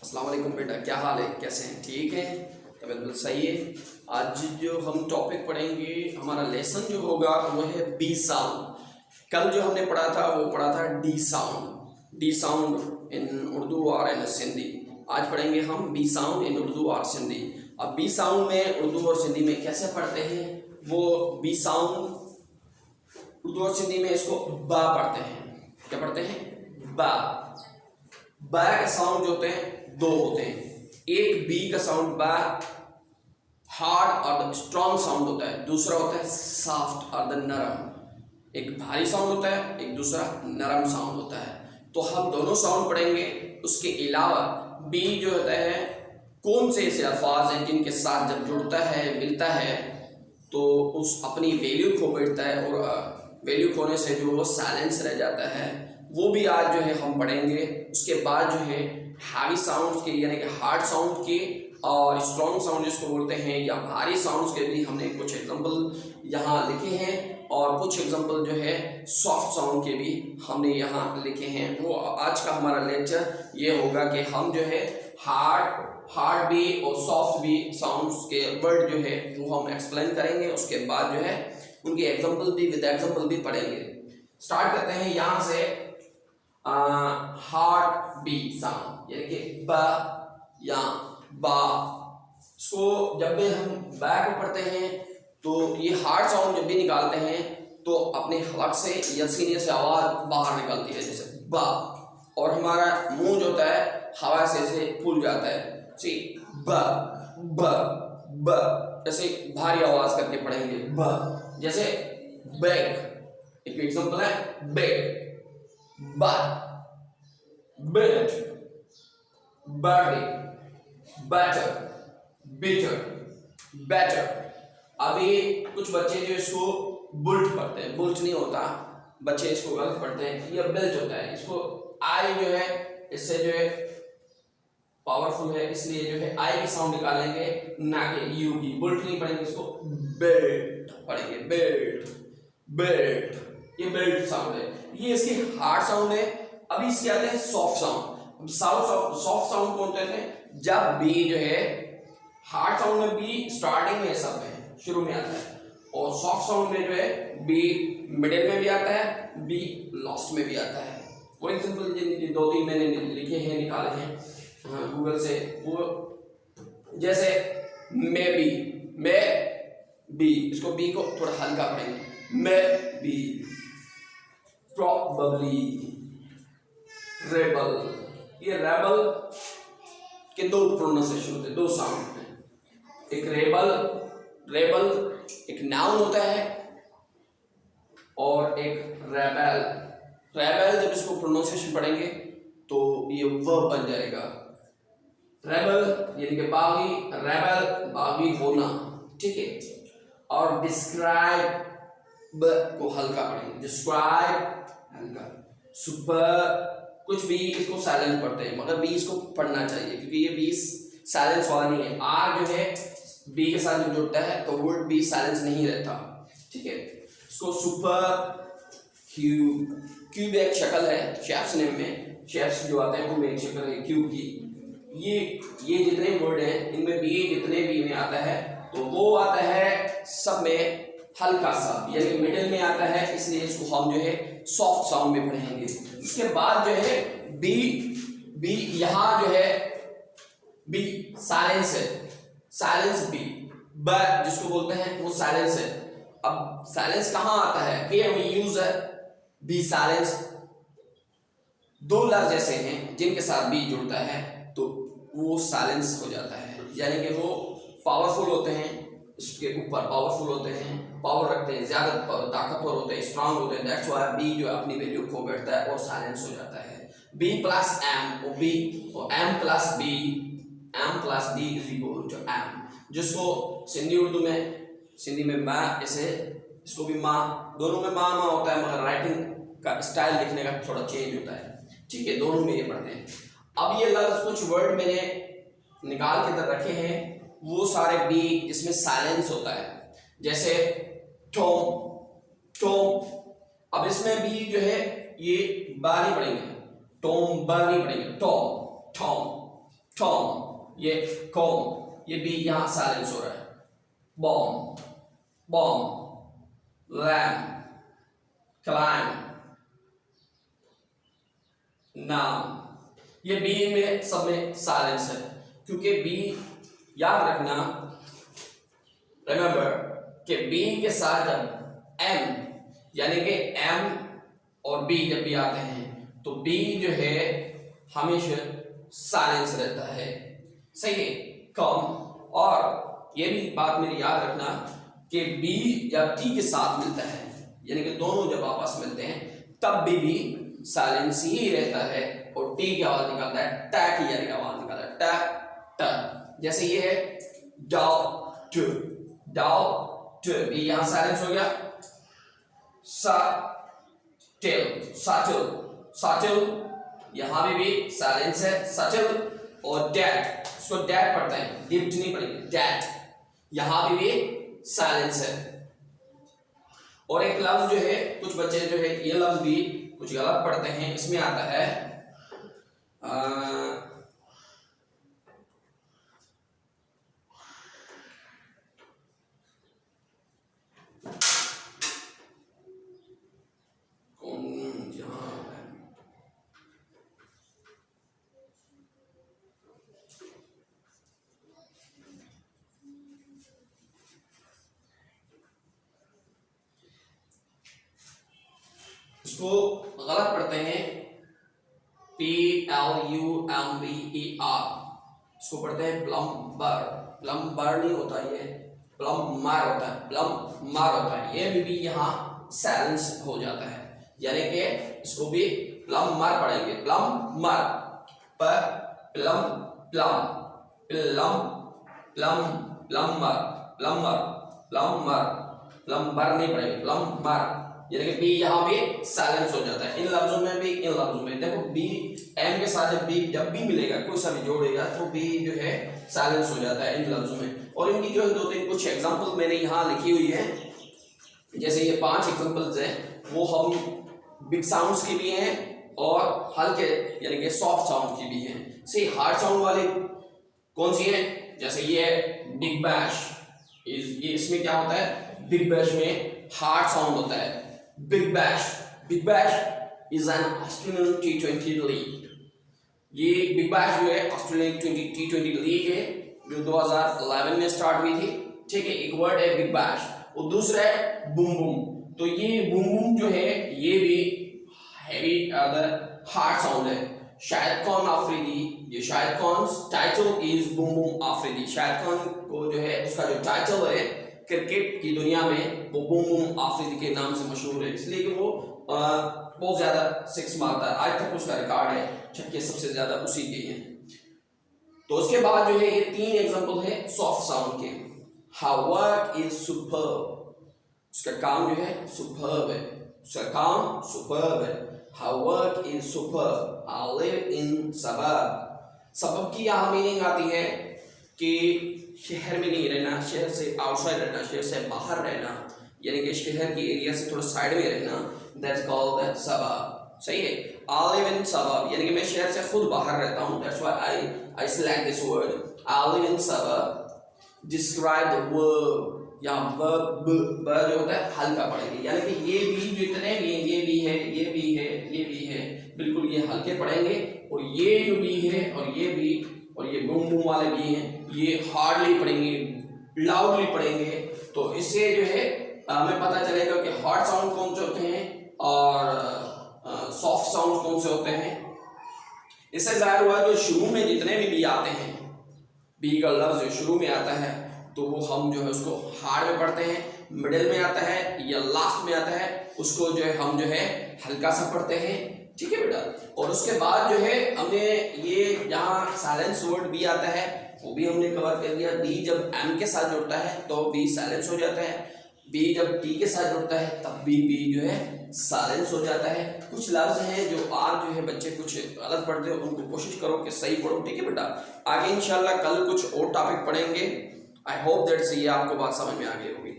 अस्सलाम वालेकुम बेटा, क्या हाल है? कैसे हैं? ठीक है, तो बिल्कुल सही है। आज जो हम टॉपिक पढ़ेंगे, हमारा लेसन जो होगा वो है बी साउंड। कल जो हमने पढ़ा था वो पढ़ा था D sound. D sound in Urdu और इन सिंधी। आज पढ़ेंगे हम बी साउंड इन उर्दू और सिंधी। अब बी साउंड में उर्दू और सिंधी में कैसे पढ़ते हैं, वो बी साउंड उर्दू और सिंधी में इसको बा पढ़ते हैं। क्या पढ़ते हैं? बा। बा का साउंड जो होते हैं दो होते हैं। एक बी का साउंड बा हार्ड और स्ट्रॉन्ग साउंड होता है, दूसरा होता है सॉफ्ट और द नरम। एक भारी साउंड होता है, एक दूसरा नरम साउंड होता है। तो हम दोनों साउंड पढ़ेंगे। उसके अलावा बी जो होता है, कौन से ऐसे अल्फाज हैं जिनके साथ जब जुड़ता है, मिलता है, तो उस अपनी वैल्यू खो बैठता है और वैल्यू खोने से जो वो साइलेंस रह जाता है, वो भी आज जो है हम पढ़ेंगे। उसके बाद जो है हैवी साउंड के यानी कि हार्ड साउंड के और स्ट्रॉन्ग साउंड जिसको बोलते हैं या भारी साउंड्स के भी हमने कुछ एग्जांपल यहाँ लिखे हैं और कुछ एग्जांपल जो है सॉफ्ट साउंड के भी हमने यहाँ लिखे हैं। वो आज का हमारा लेक्चर ये होगा कि हम जो है हार्ड भी और सॉफ्ट भी साउंड्स के वर्ड जो है वो हम एक्सप्लेन करेंगे। उसके बाद जो है उनके एग्जांपल भी विद एग्जांपल भी पढ़ेंगे। स्टार्ट करते हैं यहाँ से। हार्ड बी साउंड यानी कि ब या बा। इसको जब भी हम बा को पढ़ते हैं तो ये हार्ड साउंड जब भी निकालते हैं तो अपने हलक से या सीने से आवाज बाहर निकलती है, जैसे बा, और हमारा मुंह जो होता है हवा से फूल जाता है। सी ब ब ब, ऐसे भारी आवाज करके पढ़ेंगे ब। जैसे बैग, एक एग्जांपल है bag, but, built, birthday, better, bitter, better। अभी कुछ बच्चे जो इसको बुल्ट पढ़ते हैं, बुल्ट नहीं होता, बच्चे इसको गलत पढ़ते हैं, ये बिल्ट होता है। इसको आई जो है इससे जो है पावरफुल है, इसलिए जो है आई की साउंड निकालेंगे ना कि यू की। बुल्ट नहीं पढ़ेंगे, इसको बेल्ट पढ़ेंगे, बेल्ट बेल्ट। ये बेल्ट साउंड है, ये इसकी हार्ड साउंड है। अभी इसके आते हैं सॉफ्ट साउंड। सॉफ्ट साउंड कौन कहते हैं? जब बी जो है हार्ड साउंड में बी स्टार्टिंग में सब है, शुरू में आता है, और सॉफ्ट साउंड में जो है बी मिडिल में भी आता है, बी लास्ट में भी आता है। वो एग्जांपल जिन दो तीन मैंने लिखे हैं, निकाले हैं गूगल से, वो जैसे मे बी, इसको बी को थोड़ा हल्का पढ़ेंगे, मे बी, probably, रेबल। ये रेबल के दो प्रोनाउंसिएशन होते हैं, दो साउंड होते हैं। एक रेबल एक नाउन होता है और एक रेबल जब इसको प्रोनाउंसिएशन पढ़ेंगे तो ये वर्ब बन जाएगा। रेबल यानी कि बागी, रेबल बागी होना, ठीक है। और डिस्क्राइब को हल्का पढ़ेंगे, डिस्क्राइब हल्का। सुपर कुछ भी इसको साइलेंट पढ़ते हैं, मगर बी इसको पढ़ना चाहिए क्योंकि ये बी साइलेंस वाला नहीं है। आर जो है बी के साथ जो जुड़ता है तो वर्ड बी साइलेंस नहीं रहता, ठीक है। इसको सुपर क्यूब एक शक्ल है, शेफ्स नेम में शेफ्स जो आते हैं वो एक शक्ल है क्यूब की। ये जितने वर्ड हैं इनमें बी जितने भी में आता है तो वो आता है सब में हल्का सा, यानी मिडिल में आता है, इसलिए इसको हम जो है सॉफ्ट साउंड में पढ़ेंगे। इसके बाद जो है बी यहां जो है बी साइलेंस है, साइलेंस बी, ब जिसको बोलते हैं वो साइलेंस है। अब साइलेंस कहां आता है? Here we use B silence. दो लफ्ज ऐसे हैं जिनके साथ बी जुड़ता है तो वो साइलेंस हो जाता है, यानी कि वो पावरफुल होते हैं, इसके ऊपर पावरफुल होते हैं, पावर रखते हैं, ज्यादा ताकतवर होते हैं, स्ट्रांग होते हैं। दैट्स व्हाई बी जो अपनी वैल्यू खो बैठता है और साइलेंस हो जाता है। बी प्लस एम और बी और M plus B is equal to M, जिसको सिंधी में माँ, ऐसे इसको भी माँ, दोनों में माँ होता है, मगर राइटिंग का स्टाइल लिखने का थोड़ा चेंज होता है, ठीक है। दोनों में ये पढ़ते हैं। अब ये लफ्ज कुछ वर्ड मैंने निकाल के इधर रखे हैं, वो सारे बी जिसमें साइलेंस होता है, जैसे टॉम। अब इसमें बी जो है ये बा नहीं पढ़ेंगे, टॉम बा नहीं पढ़ेंगे, टॉम। टॉम, ये कॉम, ये बी यहां साइलेंस हो रहा है। बॉम्ब, बॉम्ब, लैम्प, क्लाइम, नाम, ये बी में सब में साइलेंस है, क्योंकि बी याद रखना, रिमेंबर कि बी के साथ जब एम यानी कि एम और बी जब भी आते हैं तो बी जो है हमेशा साइलेंस रहता है, सही है, कम। और ये भी बात मेरी याद रखना कि बी जब टी के साथ मिलता है यानी कि दोनों जब आपस में मिलते हैं तब भी साइलेंस ही रहता है और टी की आवाज निकालता है, टैक यानी आवाज निकालता है, टैक ट। जैसे ये है डॉक्टर, डॉक्टर, बी यहां साइलेंस हो गया। सा टेल, साटल, साटल, यहां भी साइलेंस है, सटल। और डैट, इसको डैट पढ़ते हैं, डिप्ट नहीं पढ़ेंगे, डैट, यहां भी साइलेंस है। और एक लफ्ज जो है कुछ बच्चे जो है ये लफ्ज भी कुछ गलत पढ़ते हैं, इसमें आता है इसको गलत पढ़ते हैं, PLUMBER, इसको पढ़ते हैं प्लम्बर, प्लम्बर नहीं होता, ये प्लम्बर होता है, प्लम्बर होता है, ये भी यहाँ साइलेंस हो जाता है, यानी कि इसको भी प्लम्बर पढ़ेंगे, प्लम्बर, पर plum plum plum plum plumber, plumber, plumber, plumber नहीं पढ़ेंगे, प्लम्बर, यानी कि बी यहाँ भी साइलेंस हो जाता है। इन लफ्जों में भी, इन लफ्जों में देखो बी एम के साथ जब भी मिलेगा, कोई सा भी जोड़ेगा तो बी जो है साइलेंस हो जाता है इन लफ्जों में। और इनकी जो है दो तीन कुछ एग्जांपल मैंने यहाँ लिखी हुई है, जैसे ये 5 एग्जांपल्स हैं, वो हम बिग साउंड्स की भी हैं और हल्के यानी कि सॉफ्ट साउंड की भी हैं। से हार्ड साउंड वाली कौन सी है, जैसे ये बिग बैश, ये इसमें क्या होता है, बिग बैश में हार्ड साउंड होता है। Big Bash, Big Bash is an Australian T20 league. ये Big Bash जो है ऑस्ट्रेलियन T20 लीग है जो 2011 में स्टार्ट हुई थी, ठीक है। एक वर्ड है Big Bash और दूसरा है बूम बूम। तो ये बूम बूम जो है ये भी हैवी हार्ड साउंड है। शाहिद खान आफरीदी, ये Shahid Khan title is boom boom Afridi. Shahid Khan को जो है उसका जो टाइटल है क्रिकेट की दुनिया में वो बूम बूम आफरीदी के नाम से मशहूर है, इसलिए कि वो बहुत ज्यादा सिक्स मारता है, आज तक उसका रिकॉर्ड है, छक्के सबसे ज्यादा उसी के हैं। तो उसके बाद जो है ये 3 एग्जांपल है सॉफ्ट साउंड के। Her work is superb, उसका काम जो है सुपर्ब है, उसका काम सुपर्ब है। Her work is superb, I live in suburb। सबब की यहाँ मीनिंग आती है कि शहर में नहीं रहना, शहर से आउटसाइड रहना, शहर से बाहर रहना, यानी कि शहर की एरिया से थोड़ा साइड में रहना, दैट्स कॉल्ड द सबब, सही है। आई लिव इन सबब यानी कि मैं शहर से खुद बाहर रहता हूँ, that's why I select this word, I live in सबब। डिस्क्राइब द वर्ब, यहाँ वर्ब जो होता है हल्का पढ़ेंगे, यानी कि ये भी जितने भी हैं, ये भी है, ये भी है, ये भी है, बिल्कुल ये हल्के पढ़ेंगे। और ये जो भी है और ये भी और ये बूम बूम वाले भी हैं, ये हार्डली पढ़ेंगे, लाउडली पढ़ेंगे। तो इससे जो है हमें पता चलेगा कि हार्ड साउंड कौन से होते हैं और सॉफ्ट साउंड कौन से होते हैं। इससे जाहिर हुआ जो शुरू में जितने भी आते हैं, बी का लफ्ज जो शुरू में आता है तो वो हम जो है उसको हार्ड में पढ़ते हैं, मिडिल में आता है या लास्ट में आता है उसको जो है हम जो है हल्का सा पढ़ते हैं, ठीक है बेटा। और उसके बाद जो है हमने ये जहाँ साइलेंस वर्ड बी आता है वो भी हमने कवर कर लिया। बी जब एम के साथ जुड़ता है तो बी साइलेंस हो जाता है, बी जब टी के साथ जुड़ता है तब भी बी जो है साइलेंस हो जाता है। कुछ लफ्ज हैं जो आज जो है बच्चे कुछ गलत पढ़ते हो, उनको कोशिश करो कि सही पढ़ो, ठीक है बेटा। आगे इंशाल्लाह कल कुछ और टॉपिक पढ़ेंगे। आई होप दैट्स ये आपको बात समझ में आ गई होगी।